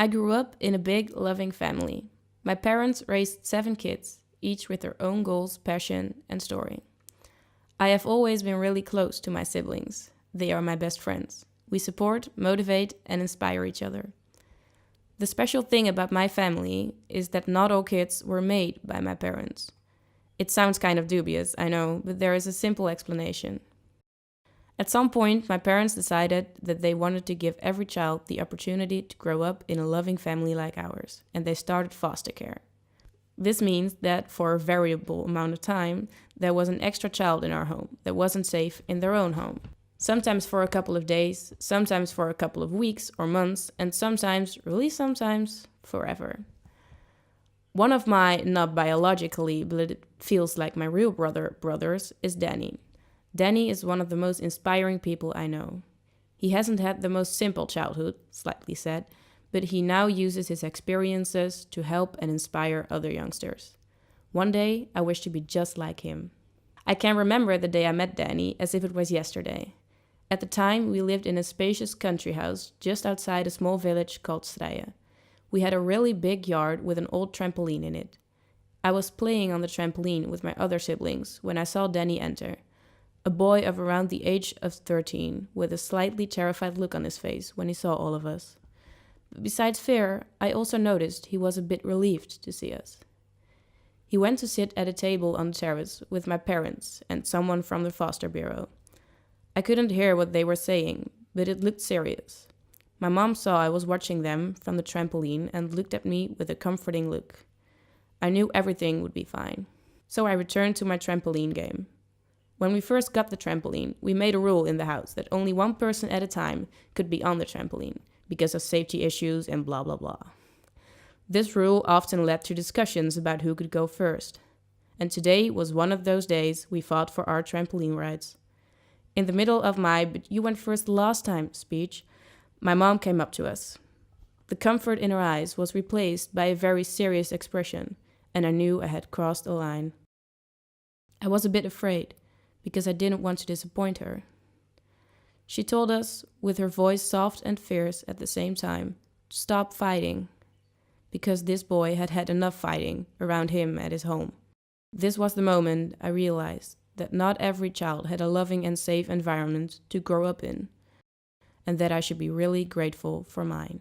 I grew up in a big, loving family. My parents raised 7 kids, each with their own goals, passion, and story. I have always been really close to my siblings. They are my best friends. We support, motivate, and inspire each other. The special thing about my family is that not all kids were made by my parents. It sounds kind of dubious, I know, but there is a simple explanation. At some point, my parents decided that they wanted to give every child the opportunity to grow up in a loving family like ours, and they started foster care. This means that for a variable amount of time, there was an extra child in our home that wasn't safe in their own home. Sometimes for a couple of days, sometimes for a couple of weeks or months, and sometimes, really sometimes, forever. One of my, not biologically, but it feels like my real brothers is Danny. Danny is one of the most inspiring people I know. He hasn't had the most simple childhood, slightly said, but he now uses his experiences to help and inspire other youngsters. One day, I wish to be just like him. I can remember the day I met Danny as if it was yesterday. At the time, we lived in a spacious country house just outside a small village called Strijen. We had a really big yard with an old trampoline in it. I was playing on the trampoline with my other siblings when I saw Danny enter. A boy of around the age of 13, with a slightly terrified look on his face when he saw all of us. But besides fear, I also noticed he was a bit relieved to see us. He went to sit at a table on the terrace with my parents and someone from the foster bureau. I couldn't hear what they were saying, but it looked serious. My mom saw I was watching them from the trampoline and looked at me with a comforting look. I knew everything would be fine. So I returned to my trampoline game. When we first got the trampoline, we made a rule in the house that only one person at a time could be on the trampoline because of safety issues and blah blah blah. This rule often led to discussions about who could go first. And today was one of those days we fought for our trampoline rides. In the middle of my "but you went first last time" speech, my mom came up to us. The comfort in her eyes was replaced by a very serious expression, and I knew I had crossed a line. I was a bit afraid, because I didn't want to disappoint her. She told us, with her voice soft and fierce at the same time, to stop fighting, because this boy had had enough fighting around him at his home. This was the moment I realized that not every child had a loving and safe environment to grow up in, and that I should be really grateful for mine.